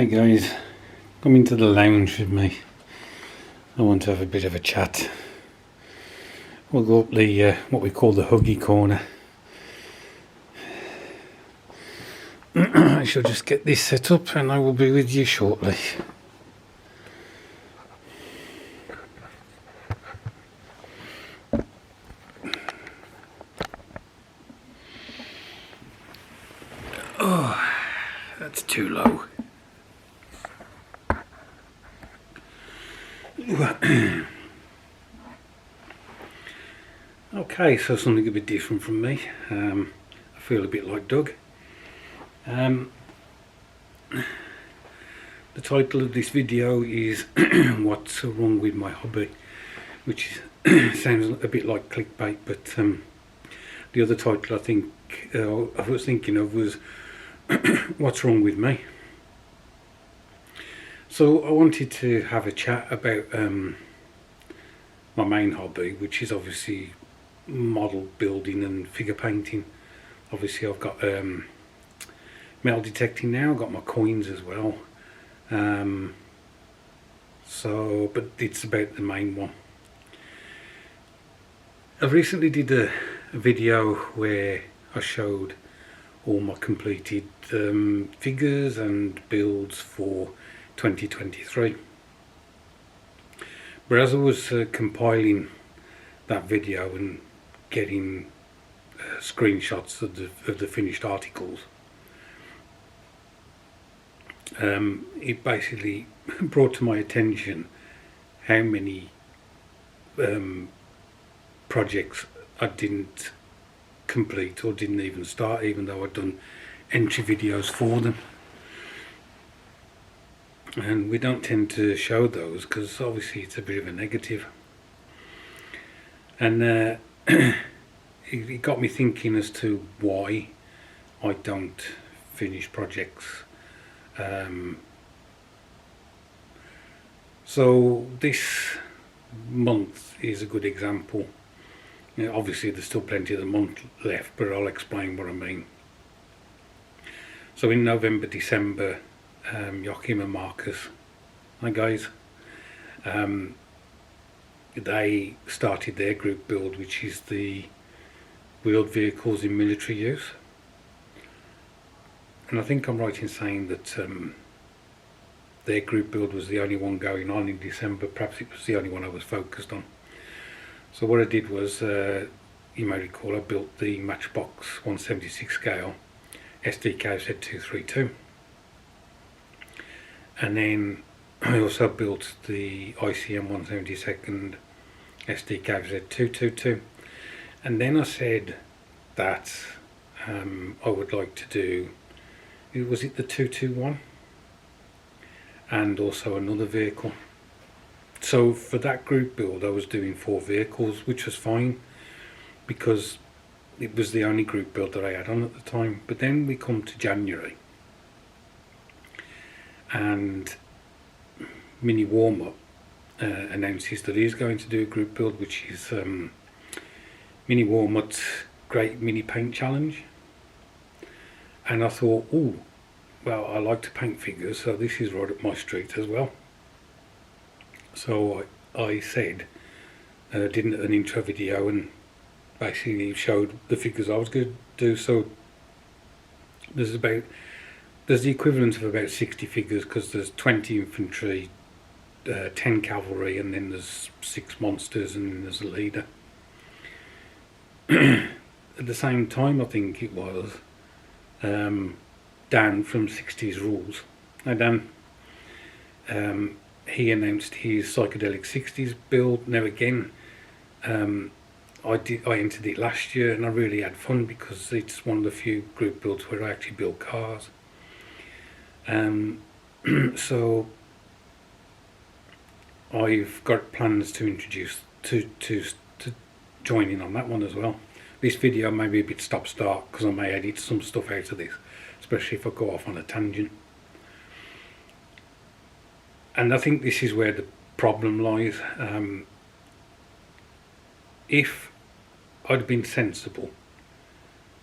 Hi guys, come into the lounge with me. I want to have a bit of a chat. We'll go up the what we call the huggy corner. I shall just get this set up and I will be with you shortly. Oh, that's too low. Okay, so something a bit different from me. I feel a bit like Doug. The title of this video is What's Wrong With My Hobby, which sounds a bit like clickbait, but the other title I was thinking of was What's Wrong With Me. So I wanted to have a chat about my main hobby, which is obviously model building and figure painting. Obviously I've got metal detecting now, I've got my coins as well. But it's about the main one. I recently did a video where I showed all my completed figures and builds for 2023. But as I was compiling that video and getting screenshots of the finished articles, it basically brought to my attention how many projects I didn't complete or didn't even start, even though I'd done entry videos for them. And we don't tend to show those because obviously it's a bit of a negative. And it got me thinking as to why I don't finish projects. So this month is a good example. You know, obviously there's still plenty of the month left, but I'll explain what I mean. So in November, December, Joachim and Marcus, hi guys, they started their group build, which is the wheeled vehicles in military use. And I think I'm right in saying that their group build was the only one going on in December. Perhaps it was the only one I was focused on. So what I did was, you may recall, I built the Matchbox 176 scale SDKZ232. And then I also built the ICM 172nd SDKZ222. And then I said that I would like to do, was it the 221? And also another vehicle. So for that group build I was doing 4 vehicles, which was fine because it was the only group build that I had on at the time. But then we come to January and Mini Warm-Up announces that he's going to do a group build, which is Mini Warm-Up's Great Mini Paint Challenge. And I thought, oh, well, I like to paint figures, so this is right up my street as well. So I said, did an intro video and basically showed the figures I was going to do. So there's the equivalent of about 60 figures, because there's 20 infantry, 10 cavalry, and then there's 6 monsters, and then there's a leader. At the same time, I think it was Dan from 60s Rules. Now Dan, he announced his psychedelic 60s build. Now again, I entered it last year and I really had fun because it's one of the few group builds where I actually build cars. So I've got plans to introduce to join in on that one as well. This video may be a bit stop-start because I may edit some stuff out of this, especially if I go off on a tangent. And I think this is where the problem lies. If I'd been sensible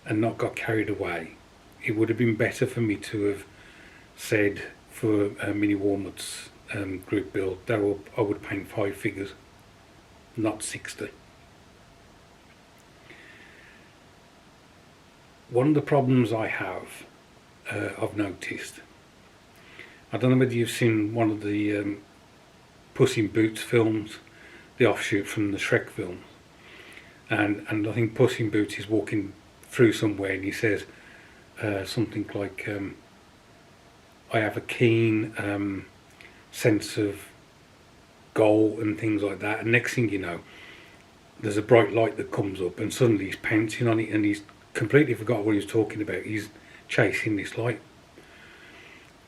and not got carried away, it would have been better for me to have said for Mini Walnuts group build, I would paint 5 figures, not 60. One of the problems I have, I've noticed, I don't know whether you've seen one of the Puss in Boots films, the offshoot from the Shrek films, and I think Puss in Boots is walking through somewhere and he says something like, I have a keen sense of goal and things like that, and next thing you know, there's a bright light that comes up and suddenly he's pouncing on it and he's completely forgot what he was talking about. He's chasing this light,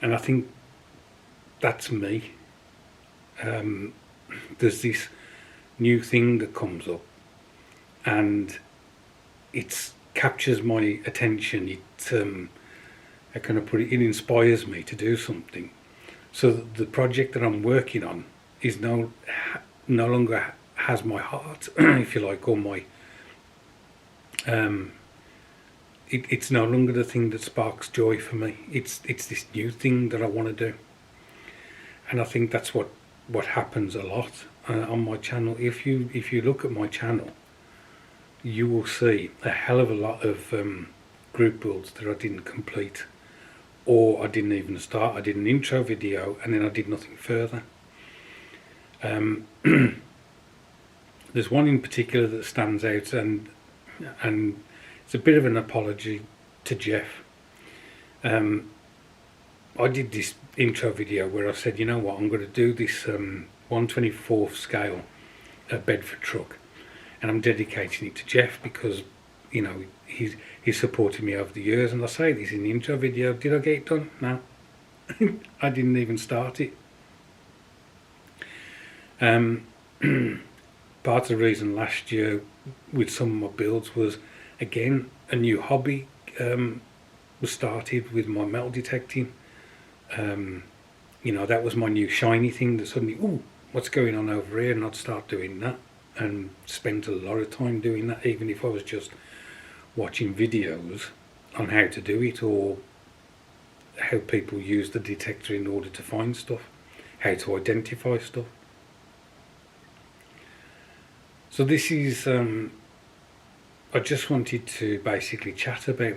and I think that's me. There's this new thing that comes up and it captures my attention. How can I put it? It inspires me to do something. So the project that I'm working on is no longer has my heart, if you like, or my it's no longer the thing that sparks joy for me. It's this new thing that I want to do, and I think that's what happens a lot on my channel. If you look at my channel, you will see a hell of a lot of group builds that I didn't complete, or I didn't even start. I did an intro video and then I did nothing further. There's one in particular that stands out, and it's a bit of an apology to Jeff. I did this intro video where I said, you know what, I'm going to do this 1/24th scale Bedford truck, and I'm dedicating it to Jeff because, you know, he's supported me over the years. And I say this in the intro video. Did I get it done? No. I didn't even start it. Part of the reason last year with some of my builds was, again, a new hobby was started with my metal detecting. You know, that was my new shiny thing that suddenly, ooh, what's going on over here? And I'd start doing that and spent a lot of time doing that, even if I was just watching videos on how to do it, or how people use the detector in order to find stuff, how to identify stuff. So this is, I just wanted to basically chat about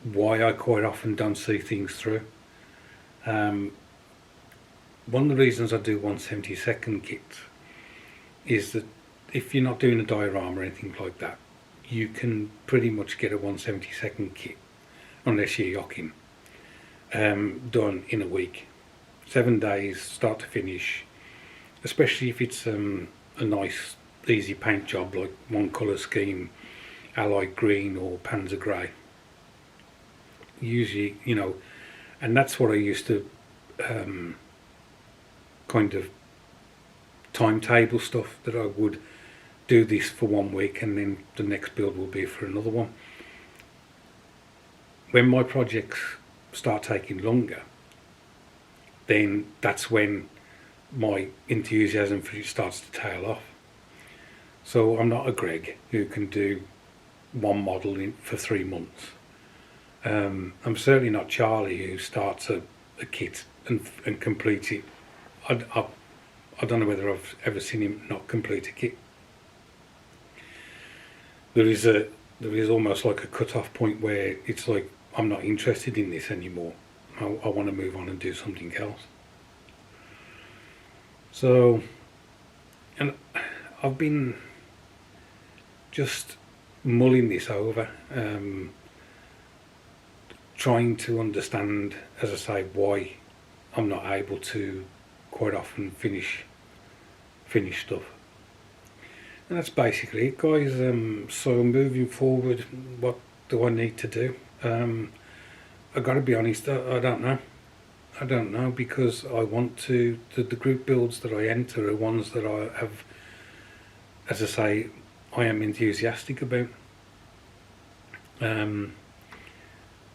why I quite often don't see things through. One of the reasons I do 1/72 kits is that if you're not doing a diorama or anything like that, you can pretty much get a 1/72 kit, unless you're yocking, done in a week. 7 days, start to finish, especially if it's a nice, easy paint job like one colour scheme, allied green or panzer grey. Usually, you know, and that's what I used to kind of timetable stuff, that I would do this for 1 week and then the next build will be for another one. When my projects start taking longer, then that's when my enthusiasm for it starts to tail off. So I'm not a Greg who can do one model for 3 months. I'm certainly not Charlie who starts a kit and completes it. I don't know whether I've ever seen him not complete a kit. There is almost like a cut-off point where it's like, I'm not interested in this anymore. I want to move on and do something else. So, and I've been just mulling this over, trying to understand, as I say, why I'm not able to quite often finish stuff. And that's basically it, guys. So moving forward, what do I need to do? I've got to be honest, I don't know. I don't know, because I want to, the group builds that I enter are ones that I have, as I say, I am enthusiastic about.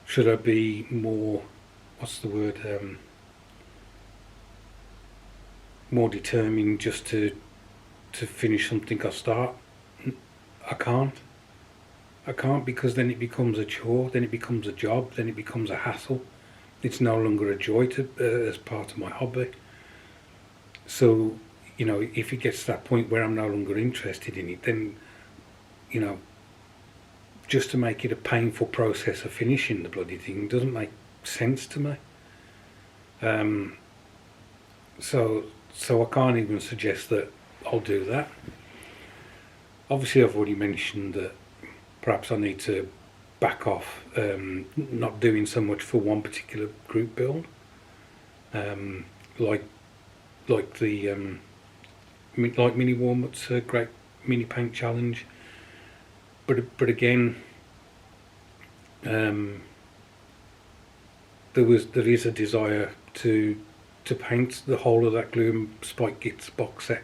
Should I be more, what's the word, more determined just to finish something I start? I can't. I can't, because then it becomes a chore, then it becomes a job, then it becomes a hassle. It's no longer a joy as part of my hobby. So, if it gets to that point where I'm no longer interested in it, then, you know, just to make it a painful process of finishing the bloody thing doesn't make sense to me. So I can't even suggest that I'll do that. Obviously, I've already mentioned that perhaps I need to back off, not doing so much for one particular group build, like the like Mini Walnut's Great Mini Paint Challenge. But again, there is a desire to paint the whole of that Glue and Spike Gits box set.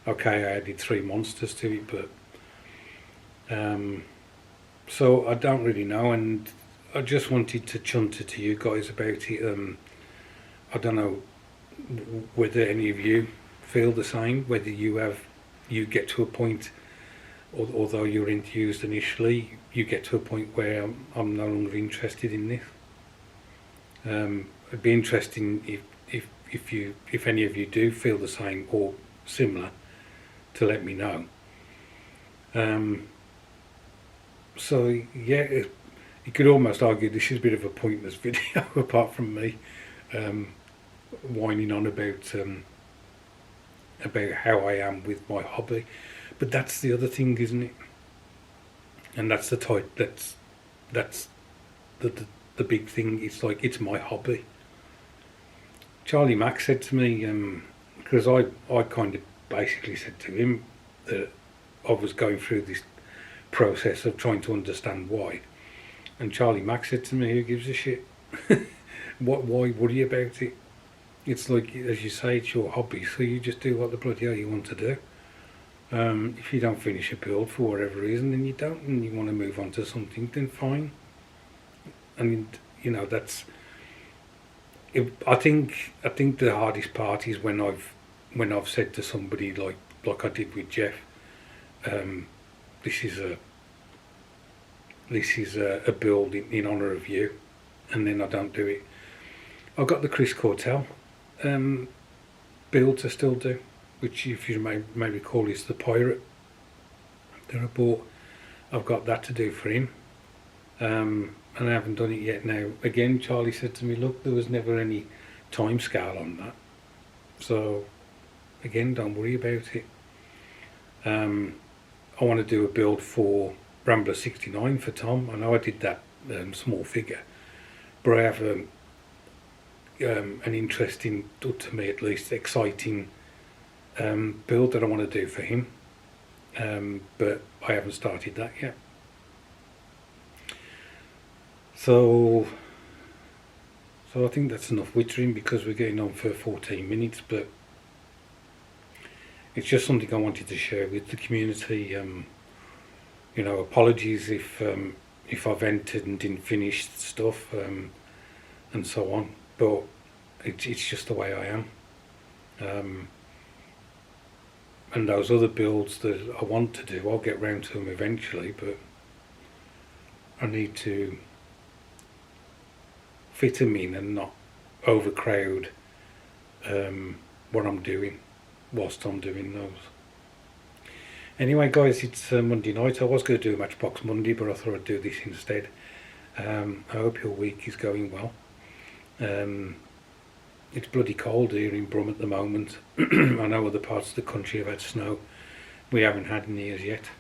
Okay, I added 3 monsters to it, but so I don't really know, and I just wanted to chunt it to you guys about it. I don't know whether any of you feel the same, whether you get to a point, although you're enthused initially, you get to a point where I'm no longer interested in this. It'd be interesting if any of you do feel the same or similar, to let me know. So yeah, you could almost argue this is a bit of a pointless video apart from me whining on about how I am with my hobby. But that's the other thing, isn't it? And that's the type. That's the big thing. It's like, it's my hobby. Charlie Mack said to me, because I kind of basically said to him that I was going through this process of trying to understand why, and Charlie Mack said to me, "Who gives a shit? Why worry about it? It's like, as you say, it's your hobby, so you just do what the bloody hell you want to do. If you don't finish a build for whatever reason, then you don't, and you want to move on to something, then fine." And that's. I think the hardest part is when I've said to somebody like I did with Jeff, this is a build in honour of you, and then I don't do it. I've got the Chris Cortell build to still do, which, if you may recall, is the pirate that I bought. I've got that to do for him, and I haven't done it yet. Now again, Charlie said to me, look, there was never any time scale on that, so again, don't worry about it. I want to do a build for Rambler 69 for Tom. I know I did that small figure, but I have an interesting, to me at least, exciting build that I want to do for him, but I haven't started that yet. So I think that's enough wittering, because we're getting on for 14 minutes, but it's just something I wanted to share with the community. Apologies if I've entered and didn't finish stuff, and so on, but it's just the way I am. And those other builds that I want to do, I'll get round to them eventually, but I need to fit them in and not overcrowd what I'm doing whilst I'm doing those. Anyway guys, it's Monday night. I was going to do a Matchbox Monday, but I thought I'd do this instead. I hope your week is going well. It's bloody cold here in Brum at the moment. I know other parts of the country have had snow. We haven't had any as yet.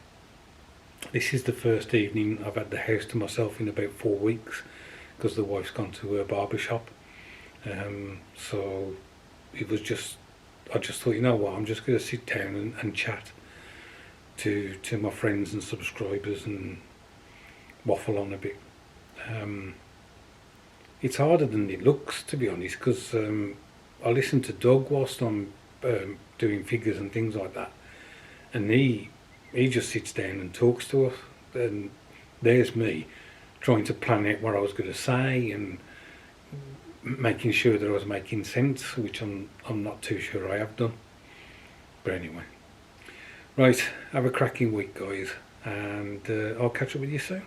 This is the first evening I've had the house to myself in about 4 weeks, because the wife's gone to her barber shop. So it was just, I just thought, you know what, I'm just going to sit down and chat to my friends and subscribers and waffle on a bit. It's harder than it looks, to be honest, because I listen to Doug whilst I'm doing figures and things like that, and he just sits down and talks to us, and there's me trying to plan out what I was going to say and making sure that I was making sense, which I'm not too sure I have done. But anyway, right, have a cracking week guys, and I'll catch up with you soon.